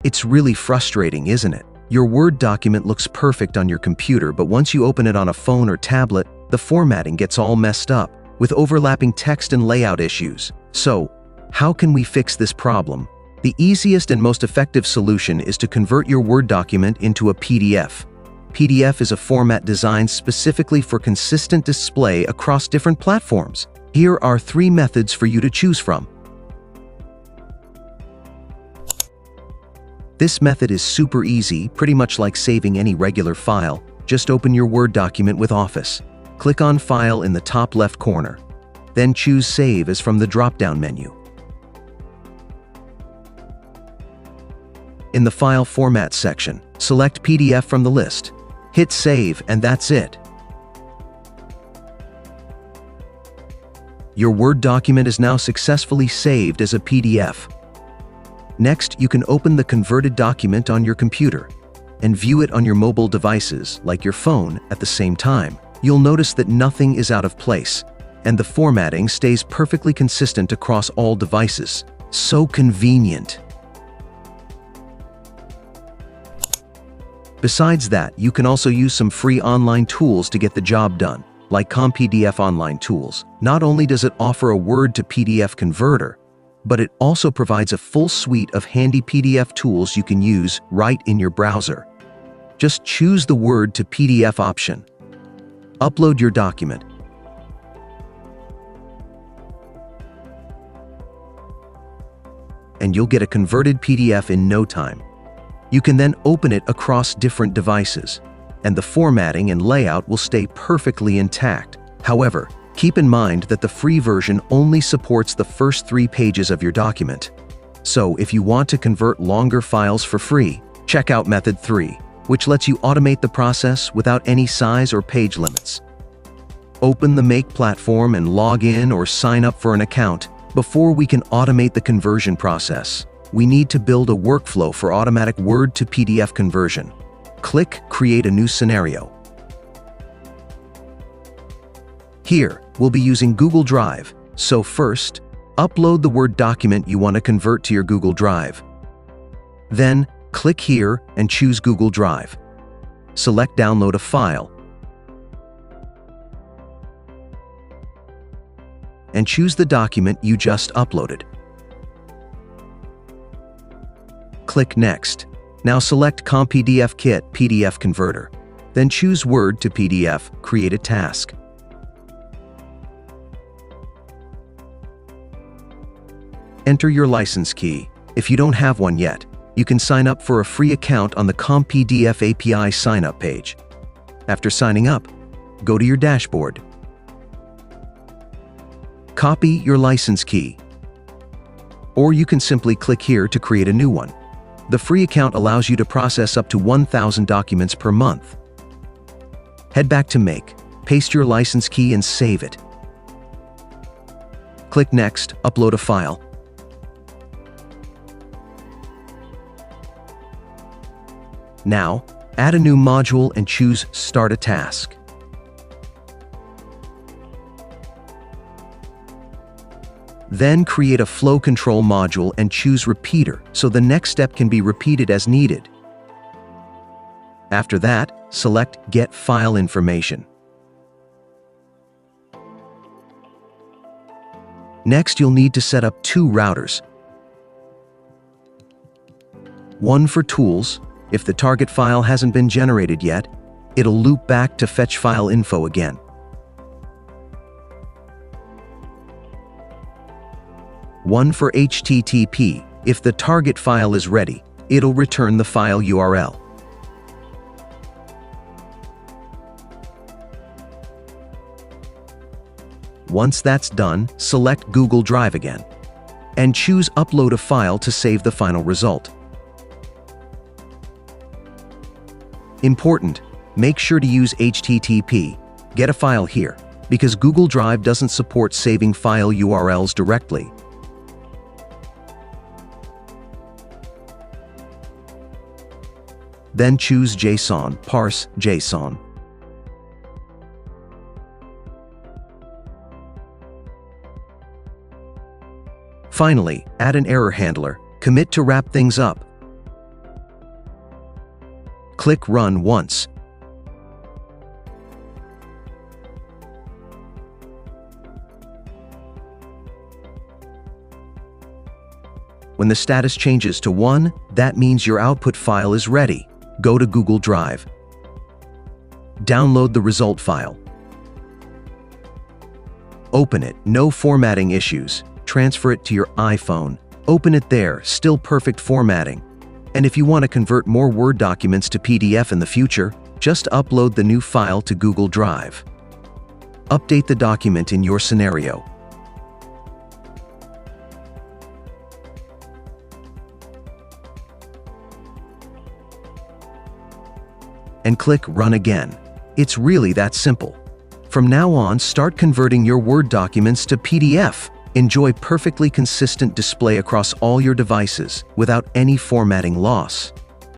It's really frustrating, isn't it? Your Word document looks perfect on your computer, but once you open it on a phone or tablet, the formatting gets all messed up, with overlapping text and layout issues. So, how can we fix this problem? The easiest and most effective solution is to convert your Word document into a PDF. PDF is a format designed specifically for consistent display across different platforms. Here are 3 methods for you to choose from. This method is super easy, pretty much like saving any regular file. Just open your Word document with Office. Click on File in the top left corner. Then choose Save as from the drop-down menu. In the File Format section, select PDF from the list. Hit Save, and that's it. Your Word document is now successfully saved as a PDF. Next, you can open the converted document on your computer and view it on your mobile devices, like your phone, at the same time. You'll notice that nothing is out of place, and the formatting stays perfectly consistent across all devices. So convenient. Besides that, you can also use some free online tools to get the job done, like ComPDF Online Tools. Not only does it offer a Word to PDF converter, but it also provides a full suite of handy PDF tools you can use right in your browser. Just choose the Word to PDF option. Upload your document. And you'll get a converted PDF in no time. You can then open it across different devices, and the formatting and layout will stay perfectly intact. However, keep in mind that the free version only supports the first 3 pages of your document. So if you want to convert longer files for free, check out Method 3, which lets you automate the process without any size or page limits. Open the Make platform and log in or sign up for an account. Before we can automate the conversion process, we need to build a workflow for automatic Word to PDF conversion. Click Create a new scenario. Here, we'll be using Google Drive, so first, upload the Word document you want to convert to your Google Drive. Then, click here and choose Google Drive. Select Download a file, and choose the document you just uploaded. Click Next. Now select ComPDFKit PDF Converter. Then choose Word to PDF, create a task. Enter your license key. If you don't have one yet, you can sign up for a free account on the ComPDF API sign-up page. After signing up, go to your dashboard. Copy your license key, or you can simply click here to create a new one. The free account allows you to process up to 1,000 documents per month. Head back to Make, paste your license key and save it. Click Next, upload a file. Now, add a new module and choose Start a Task. Then create a flow control module and choose Repeater, so the next step can be repeated as needed. After that, select Get File Information. Next, you'll need to set up 2 routers. One for tools. If the target file hasn't been generated yet, it'll loop back to fetch file info again. One for HTTP. If the target file is ready, it'll return the file URL. Once that's done, select Google Drive again, and choose Upload a file to save the final result. Important: make sure to use HTTP. Get a file here, because Google Drive doesn't support saving file URLs directly. Then choose JSON, parse JSON. Finally, add an error handler. Commit to wrap things up. Click Run once. When the status changes to 1, that means your output file is ready. Go to Google Drive. Download the result file. Open it, no formatting issues. Transfer it to your iPhone. Open it there, still perfect formatting. And if you want to convert more Word documents to PDF in the future, just upload the new file to Google Drive. Update the document in your scenario. And click Run again. It's really that simple. From now on, start converting your Word documents to PDF. Enjoy perfectly consistent display across all your devices without any formatting loss.